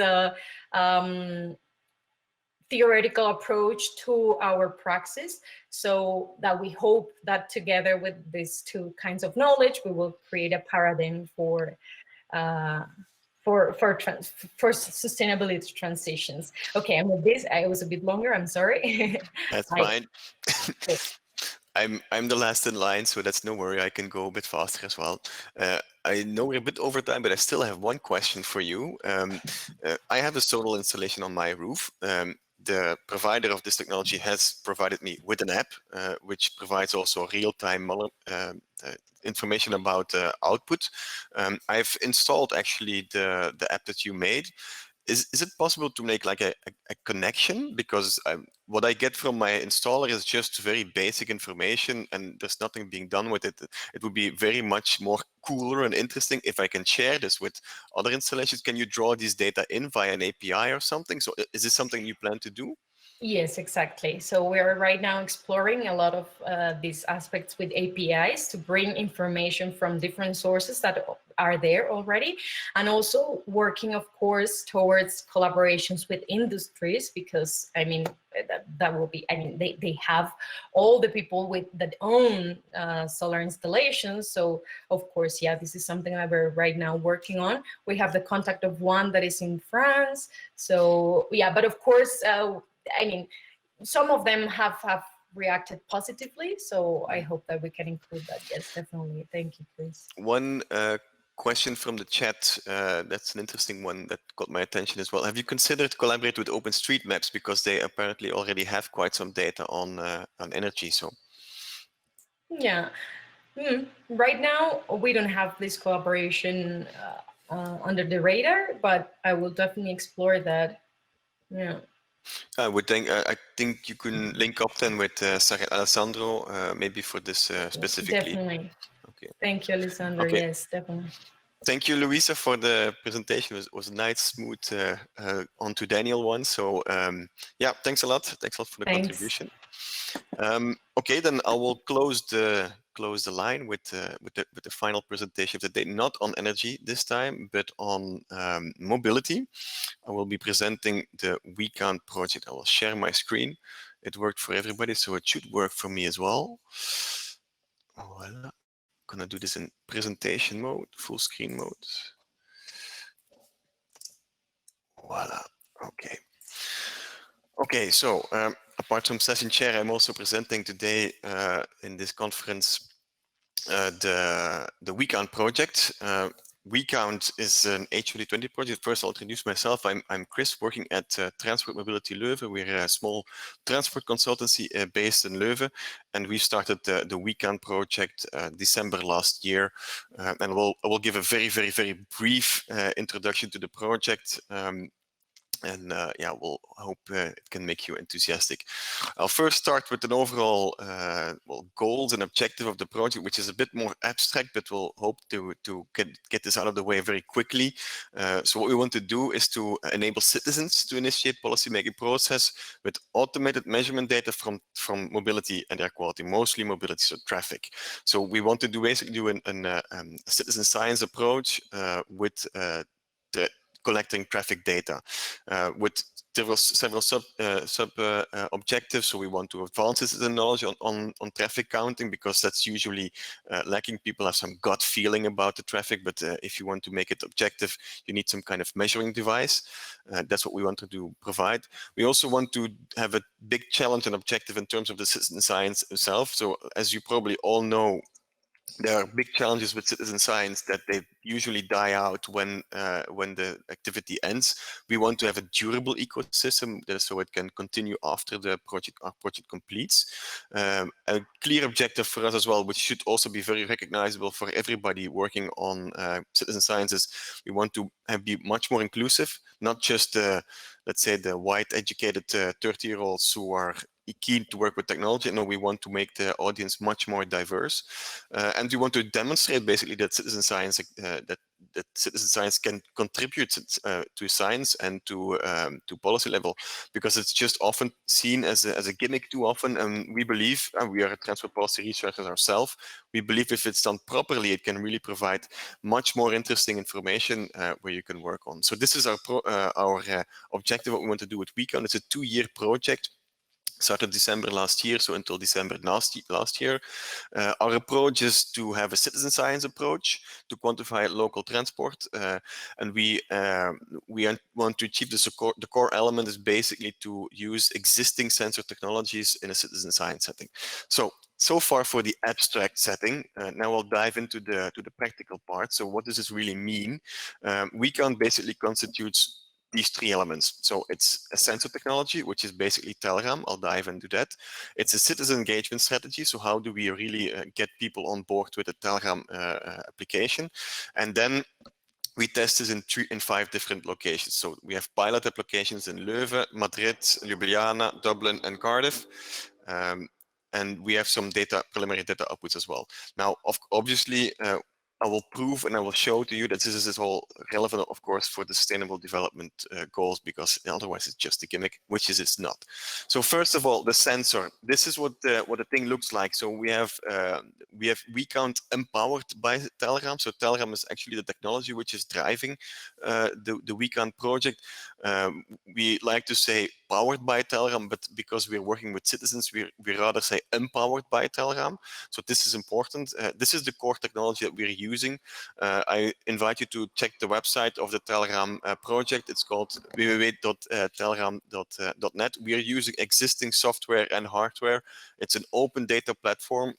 Speaker 4: theoretical approach to our praxis, so that we hope that together with these two kinds of knowledge, we will create a paradigm for sustainability transitions. Okay, and with this, I was a bit longer. I'm sorry.
Speaker 1: That's fine. I'm the last in line, so that's no worry. I can go a bit faster as well. I know we're a bit over time, but I still have one question for you. I have a solar installation on my roof. The provider of this technology has provided me with an app, which provides also real-time information about output. I've installed actually the app that you made. Is it possible to make like a connection? Because what I get from my installer is just very basic information, and there's nothing being done with it. It would be very much more cooler and interesting if I can share this with other installations. Can you draw these data in via an API or something? So is this something you plan to do?
Speaker 4: Yes, exactly. So we're right now exploring a lot of these aspects with APIs to bring information from different sources that are there already, and also working, of course, towards collaborations with industries, because I mean that will be, I mean, they have all the people that own solar installations. So of course, yeah, this is something that we're right now working on. We have the contact of one that is in France. So yeah, but of course, I mean, some of them have reacted positively, so I hope that we can include that. Yes, definitely. Thank you, Kris.
Speaker 1: One question from the chat, that's an interesting one that got my attention as well. Have you considered collaborate with OpenStreetMaps, because they apparently already have quite some data on energy? So
Speaker 4: yeah, right now we don't have this collaboration under the radar, but I will definitely explore that. Yeah.
Speaker 1: I would think I think you can link up then with Alessandro, maybe for this specifically.
Speaker 4: Definitely.
Speaker 1: Okay.
Speaker 4: Thank you, Alessandro.
Speaker 1: Okay.
Speaker 4: Yes, definitely.
Speaker 1: Thank you, Luisa, for the presentation. It was a nice, smooth on to Daniel one. So yeah, thanks a lot. Thanks a lot for the contribution. Okay, then I will close the line with the final presentation of the day, not on energy this time, but on mobility. I will be presenting the WeCount project. I will share my screen. It worked for everybody, so it should work for me as well. Voila. I'm gonna do this in presentation mode, full screen mode. Voila. Okay. Okay, so apart from session chair, I'm also presenting today in this conference the WeCount project. WeCount is an H2020 project. First, I'll introduce myself. I'm Kris, working at Transport Mobility Leuven. We're a small transport consultancy based in Leuven, and we started the WeCount project December last year. And I will give a very brief introduction to the project. And yeah, we'll hope it can make you enthusiastic. I'll first start with an overall well, goals and objective of the project, which is a bit more abstract, but we'll hope to get this out of the way very quickly. So what we want to do is to enable citizens to initiate policymaking process with automated measurement data from mobility and air quality, mostly mobility, so traffic. So we want to basically do a citizen science approach with collecting traffic data with several sub objectives. So we want to advance citizen knowledge on traffic counting, because that's usually lacking. People have some gut feeling about the traffic, but if you want to make it objective, you need some kind of measuring device. That's what we want to provide. We also want to have a big challenge and objective in terms of the citizen science itself. So as you probably all know, there are big challenges with citizen science that they usually die out when the activity ends. We want to have a durable ecosystem so it can continue after our project completes. A clear objective for us as well, which should also be very recognizable for everybody working on citizen sciences. We want to be much more inclusive, not just let's say the white educated 30-year-olds who are keen to work with technology. No, we want to make the audience much more diverse, and we want to demonstrate basically that citizen science that citizen science can contribute to science and to policy level, because it's just often seen as a gimmick too often. And we believe, and we are transport policy researchers ourselves, we believe if it's done properly, it can really provide much more interesting information where you can work on. So this is our objective, what we want to do with WeCount. It's a 2-year project. Started December last year, so until December last year. Our approach is to have a citizen science approach to quantify local transport, and we want to achieve this. The core element is basically to use existing sensor technologies in a citizen science setting. So far for the abstract setting. Now I'll dive into the practical part. So what does this really mean? WeCount basically constitutes these 3 elements. So it's a sensor technology, which is basically Telegram. I'll dive into that. It's a citizen engagement strategy. So how do we really get people on board with the Telegram application? And then we test this in 5 different locations. So we have pilot applications in Leuven, Madrid, Ljubljana, Dublin, and Cardiff. And we have some preliminary data outputs as well. Now, obviously, I will prove and I will show to you that this is all relevant, of course, for the sustainable development goals, because otherwise it's just a gimmick, which it's not. So first of all, the sensor. This is what the thing looks like. So we have WeCount empowered by Telegram. So Telegram is actually the technology which is driving the WeCount project. We like to say powered by Telegram, but because we're working with citizens, we rather say empowered by Telegram. So this is important. This is the core technology that we're using. I invite you to check the website of the Telegram project. It's called www.telegram.net. We are using existing software and hardware. It's an open data platform.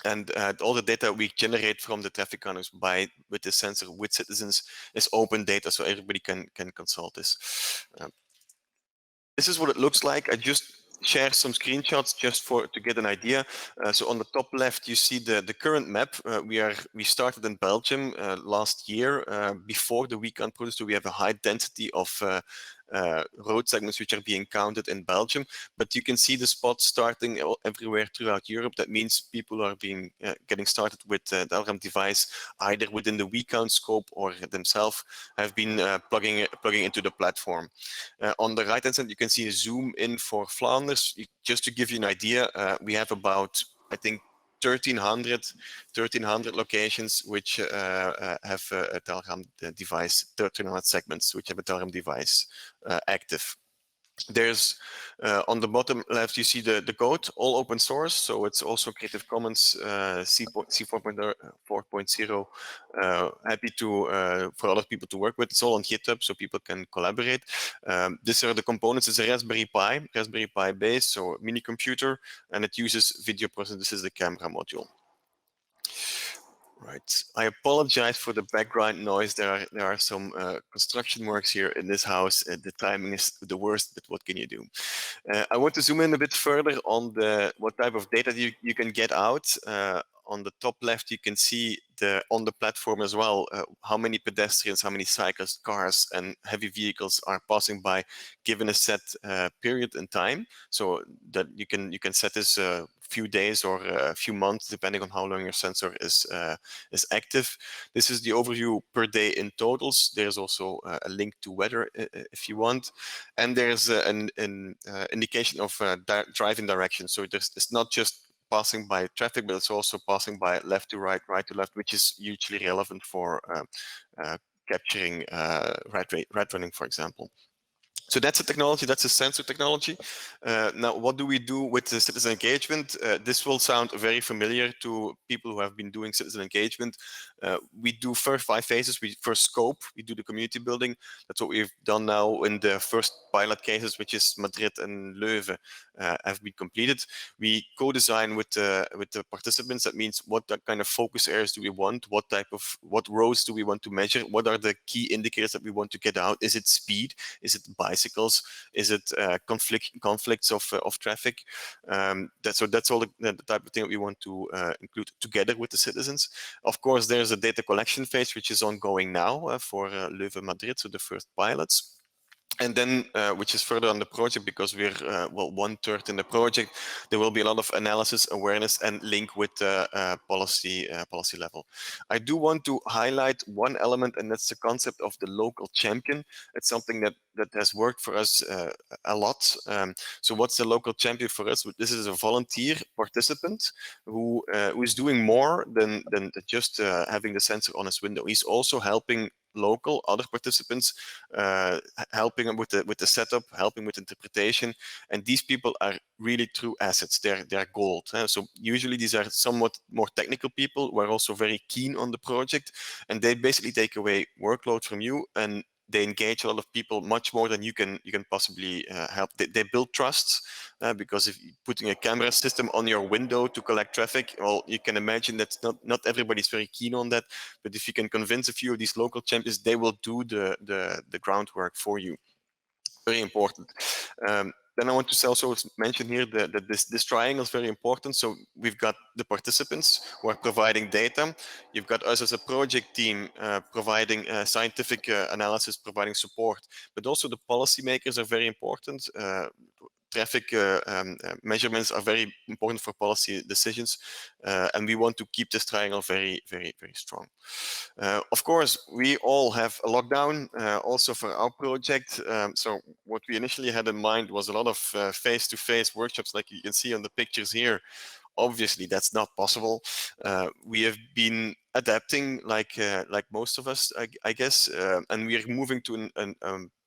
Speaker 1: And all the data we generate from the traffic counters with the sensor with citizens is open data, so everybody can consult this. This is what it looks like. I just share some screenshots just to get an idea. So on the top left, you see the current map. We started in Belgium last year before the WeCount project, so we have a high density of road segments which are being counted in Belgium, but you can see the spots starting everywhere throughout Europe. That means people are getting started with the Telegram device either within the WeCount scope or themselves have been plugging into the platform. On the right hand side, you can see a zoom in for Flanders. Just to give you an idea, we have about, I think, 1,300 locations which have a Telegram device, 1,300 segments which have a Telegram device active. There's on the bottom left, you see the code, all open source, so it's also Creative Commons C 4.0. Happy for other people to work with. It's all on GitHub, so people can collaborate. These are the components. It's a Raspberry Pi base, so a mini computer, and it uses video processing. This is the camera module. Right. I apologize for the background noise. There are some construction works here in this house. The timing is the worst, but what can you do? I want to zoom in a bit further on what type of data you can get out. on the top left, you can see on the platform as well, how many pedestrians, how many cyclists, cars, and heavy vehicles are passing by, given a set period in time. So that you can set this a few days or a few months, depending on how long your sensor is active. This is the overview per day in totals. There's also a link to weather if you want, and there's an indication of driving direction. So it's not just passing by traffic, but it's also passing by left to right, right to left, which is hugely relevant for capturing rat running, for example. So that's a technology, that's a sensor technology. Now, what do we do with the citizen engagement? This will sound very familiar to people who have been doing citizen engagement. We do first 5 phases. We first scope, we do the community building. That's what we've done now in the first pilot cases, which is Madrid and Leuven, have been completed. We co-design with the participants. That means what kind of focus areas do we want? What roads do we want to measure? What are the key indicators that we want to get out? Is it speed? Is it bicycles? Is it conflicts of traffic? So that's all the type of thing that we want to include together with the citizens. Of course, there's a data collection phase, which is ongoing now for Leuven, Madrid, so the first pilots. And then, which is further on the project, because we're well 1/3 in the project, there will be a lot of analysis, awareness, and link with policy level. I do want to highlight one element, and that's the concept of the local champion. It's something that has worked for us a lot. So what's the local champion for us? This is a volunteer participant who is doing more than just having the sensor on his window. He's also helping local other participants, helping them with the setup, helping with interpretation, and these people are really true assets. They're gold. So usually these are somewhat more technical people who are also very keen on the project, and they basically take away workload from you, and they engage a lot of people much more than you can possibly help. They build trusts because if you're putting a camera system on your window to collect traffic, well, you can imagine that not everybody's very keen on that. But if you can convince a few of these local champions, they will do the groundwork for you. Very important. Then I want to also mention here that this triangle is very important. So we've got the participants who are providing data. You've got us as a project team providing scientific analysis, providing support, but also the policymakers are very important. Traffic measurements are very important for policy decisions, and we want to keep this triangle very, very, very strong. Of course, we all have a lockdown also for our project. So what we initially had in mind was a lot of face-to-face workshops, like you can see on the pictures here. Obviously, that's not possible. We have been adapting, like most of us, I guess, and we are moving to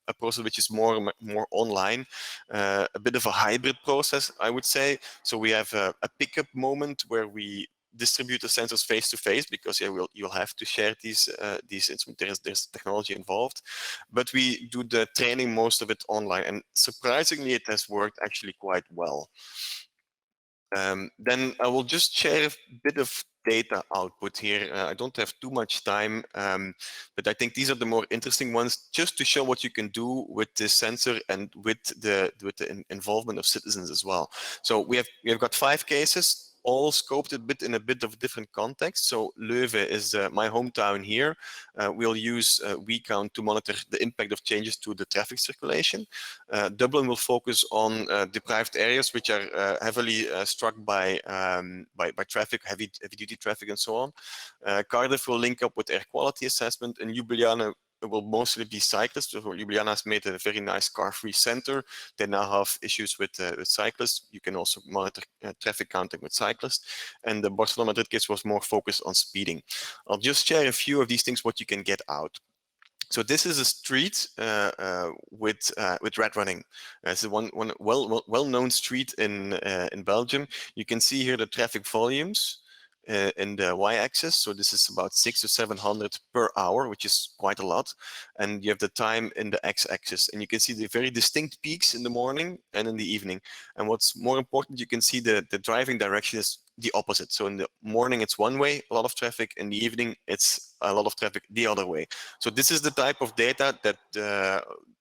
Speaker 1: a process which is more online, a bit of a hybrid process, I would say. So we have a pickup moment where we distribute the sensors face to face, because you'll have to share these instruments. There's technology involved, but we do the training, most of it online, and surprisingly, it has worked actually quite well. Then I will just share a bit of data output here. I don't have too much time, but I think these are the more interesting ones, just to show what you can do with this sensor and with the involvement of citizens as well. So we have got 5 cases, all scoped in a bit of different context. So Leuven is my hometown here. We'll use WeCount to monitor the impact of changes to the traffic circulation. Dublin will focus on deprived areas which are heavily struck by traffic, heavy duty traffic, and so on. Cardiff will link up with air quality assessment, and Ljubljana will mostly be cyclists. Ljubljana has made a very nice car-free center. They now have issues with cyclists. You can also monitor traffic counting with cyclists. And the Barcelona-Madrid case was more focused on speeding. I'll just share a few of these things, what you can get out. So this is a street with rat running. It's one well-known street in Belgium. You can see here the traffic volumes in the y-axis. So this is about 600 to 700 per hour, which is quite a lot. And you have the time in the x-axis, and you can see the very distinct peaks in the morning and in the evening. And what's more important, you can see the driving direction is the opposite. So in the morning, it's one way, a lot of traffic. In the evening, it's a lot of traffic the other way. So this is the type of data that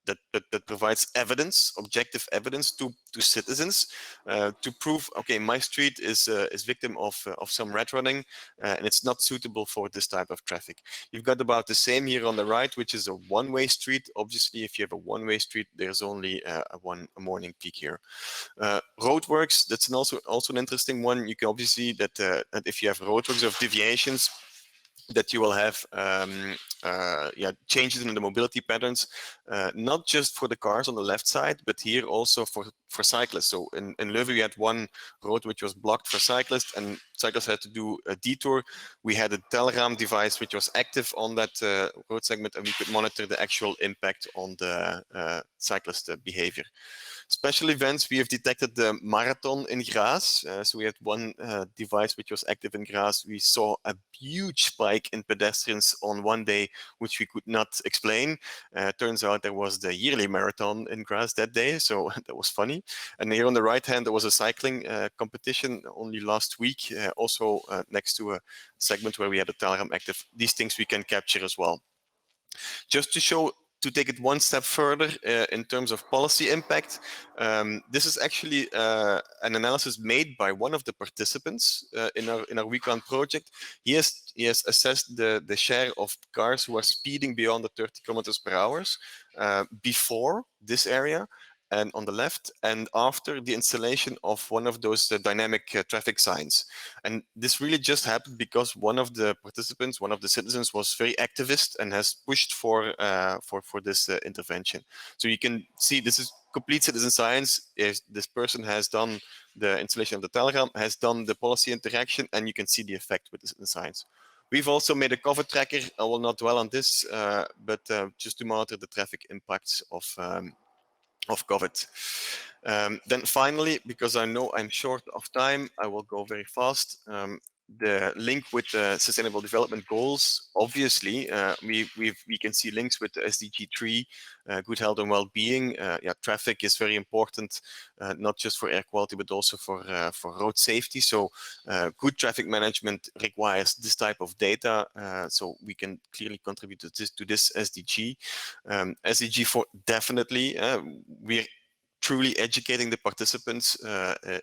Speaker 1: that provides evidence, objective evidence to citizens to prove, okay, my street is victim of some red running and it's not suitable for this type of traffic. You've got about the same here on the right, which is a one-way street. Obviously, if you have a one-way street, there's only a morning peak here. Roadworks, that's also an interesting one. You can obviously see that if you have roadworks of deviations, that you will have changes in the mobility patterns, not just for the cars on the left side, but here also for cyclists. So in Leuven, we had one road which was blocked for cyclists, and cyclists had to do a detour. We had a Telram device which was active on that road segment, and we could monitor the actual impact on the cyclist behavior. Special events, we have detected the marathon in Graz. So we had one device which was active in Graz. We saw a huge spike in pedestrians on one day, which we could not explain. Turns out there was the yearly marathon in Graz that day, so that was funny. And here on the right hand, there was a cycling competition only last week, also next to a segment where we had a Telegram active. These things we can capture as well. Just to take it one step further in terms of policy impact, this is actually an analysis made by one of the participants in our WeCount project. He has assessed the share of cars who are speeding beyond the 30 kilometers per hour before this area, and on the left, and after the installation of one of those dynamic traffic signs. And this really just happened because one of the participants, one of the citizens, was very activist and has pushed for this intervention. So you can see this is complete citizen science. This person has done the installation of the Telegram, has done the policy interaction, and you can see the effect with the citizen science. We've also made a cover tracker. I will not dwell on this, but just to monitor the traffic impacts of COVID. Then finally, because I know I'm short of time, I will go very fast. The link with the Sustainable Development Goals, obviously, we can see links with the SDG 3, good health and well-being. Traffic is very important, not just for air quality, but also for road safety. So good traffic management requires this type of data, so we can clearly contribute to this SDG. SDG 4, definitely, we're truly educating the participants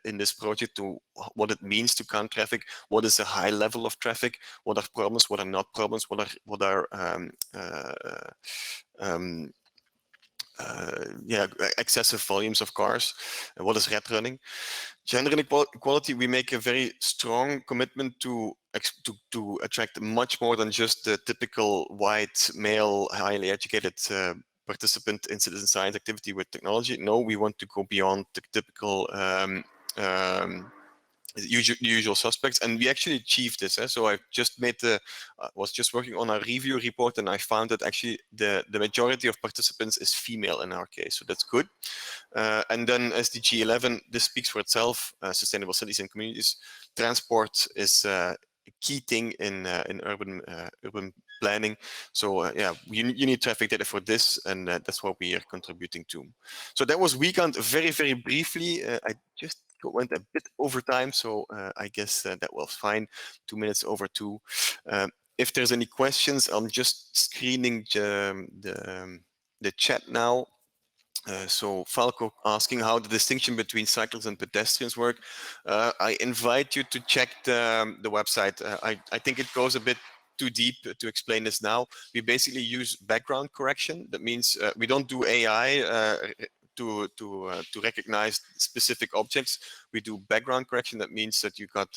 Speaker 1: in this project to what it means to count traffic, what is a high level of traffic, what are problems, what are not problems, what are excessive volumes of cars, what is red running. Gender inequality, we make a very strong commitment to attract much more than just the typical white male, highly educated participant in citizen science activity with technology. No, we want to go beyond the typical usual suspects, and we actually achieved this. So I just was just working on a review report, and I found that actually the majority of participants is female in our case, so that's good. And then SDG 11, this speaks for itself. Sustainable cities and communities. Transport is a key thing in urban planning. So you need traffic data for this, and that's what we are contributing to. So that was WeCount very, very briefly. I just went a bit over time, so I guess that was fine. 2 minutes over 2. If there's any questions, I'm just screening the chat now. So Falco asking how the distinction between cyclists and pedestrians work. I invite you to check the website. I think it goes a bit too deep to explain this now. We basically use background correction. That means we don't do AI to recognize specific objects. We do background correction. That means that you got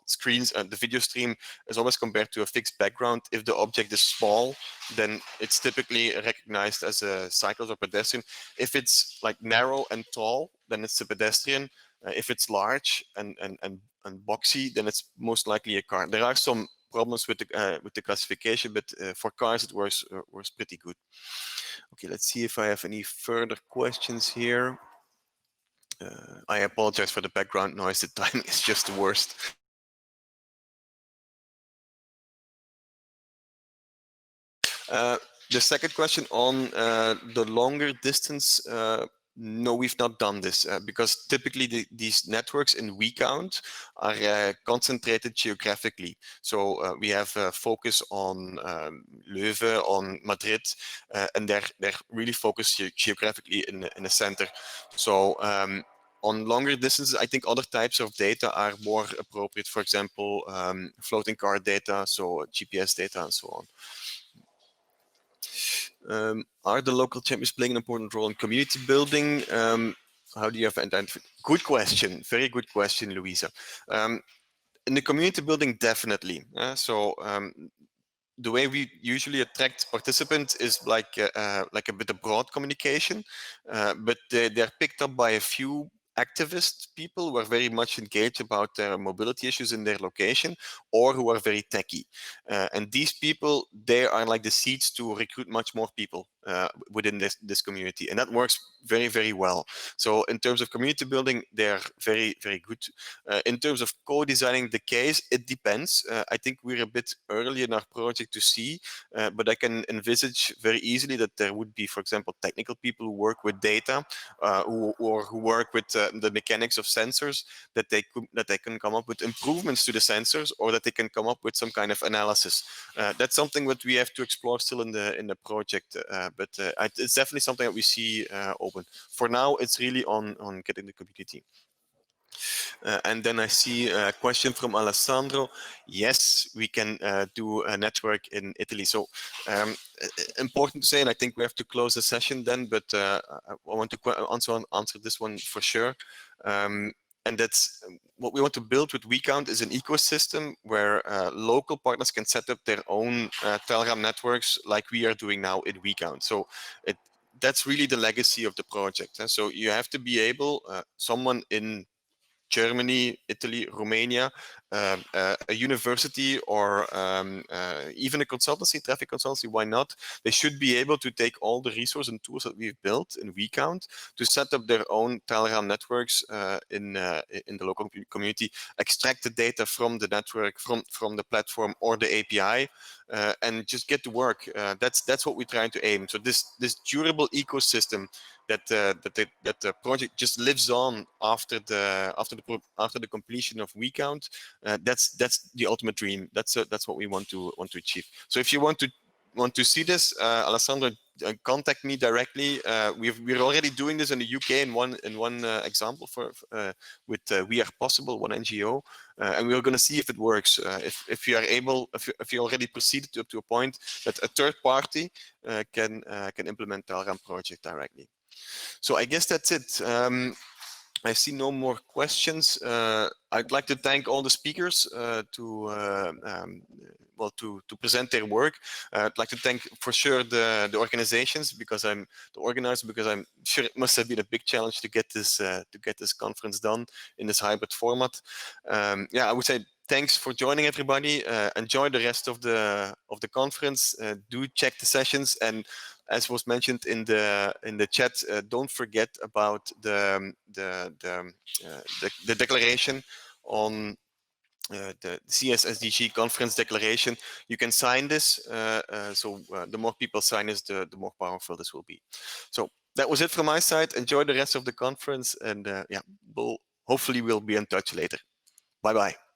Speaker 1: screens, and the video stream is always compared to a fixed background. If the object is small, then it's typically recognized as a cyclist or pedestrian. If it's like narrow and tall, then it's a pedestrian. If it's large and boxy, then it's most likely a car. There are some problems with the classification, but for cars it was pretty good. Okay, let's see if I have any further questions here. I apologize for the background noise. The timing is just the worst. The second question on the longer distance No, we've not done this because typically these networks in WeCount are concentrated geographically. So we have a focus on Leuven, on Madrid, and they're really focused geographically in the center. So on longer distances, I think other types of data are more appropriate. For example, floating car data, so GPS data and so on. Are the local champions playing an important role in community building? How do you have identified? Good question. Very good question, Luisa. In the community building, definitely. The way we usually attract participants is like a bit of broad communication, but they're picked up by a few activist people who are very much engaged about their mobility issues in their location or who are very techy. And these people, they are like the seeds to recruit much more people within this community. And that works very, very well. So in terms of community building, they're very, very good. In terms of co-designing the case, it depends. I think we're a bit early in our project to see, but I can envisage very easily that there would be, for example, technical people who work with data who work with the mechanics of sensors, that they can come up with improvements to the sensors, or that they can come up with some kind of analysis. That's something that we have to explore still in the project, but it's definitely something that we see open. For now, it's really on getting the community. And then I see a question from Alessandro. Yes, we can do a network in Italy. So important to say, and I think we have to close the session then, but I want to answer this one for sure. And that's what we want to build with WeCount is an ecosystem where local partners can set up their own Telegram networks like we are doing now in WeCount. So that's really the legacy of the project. So you have to be able, someone in Germany, Italy, Romania, a university, or even a consultancy, traffic consultancy, why not? They should be able to take all the resources and tools that we've built in WeCount to set up their own Telegram networks in the local community, extract the data from the network, from the platform or the API, and just get to work. That's what we're trying to aim. So this durable ecosystem that the project just lives on after the completion of WeCount. That's the ultimate dream. That's what we want to achieve. So if you want to see this, Alessandro, contact me directly. We're already doing this in the UK in one example with We Are Possible, one NGO, and we're going to see if it works. If you are able, if you already proceeded up to a point that a third party can implement Telegram project directly. So I guess that's it. I see no more questions. I'd like to thank all the speakers to present their work. I'd like to thank for sure the organizations, because I'm the organizer, because I'm sure it must have been a big challenge to get this conference done in this hybrid format. Yeah, I would say thanks for joining, everybody. Enjoy the rest of the conference. Do check the sessions, and as was mentioned in the chat, don't forget about the declaration on the CS/SDG conference declaration. You can sign this, so the more people sign this, the more powerful this will be. So that was it from my side. Enjoy the rest of the conference, and yeah, hopefully we'll be in touch later. Bye bye.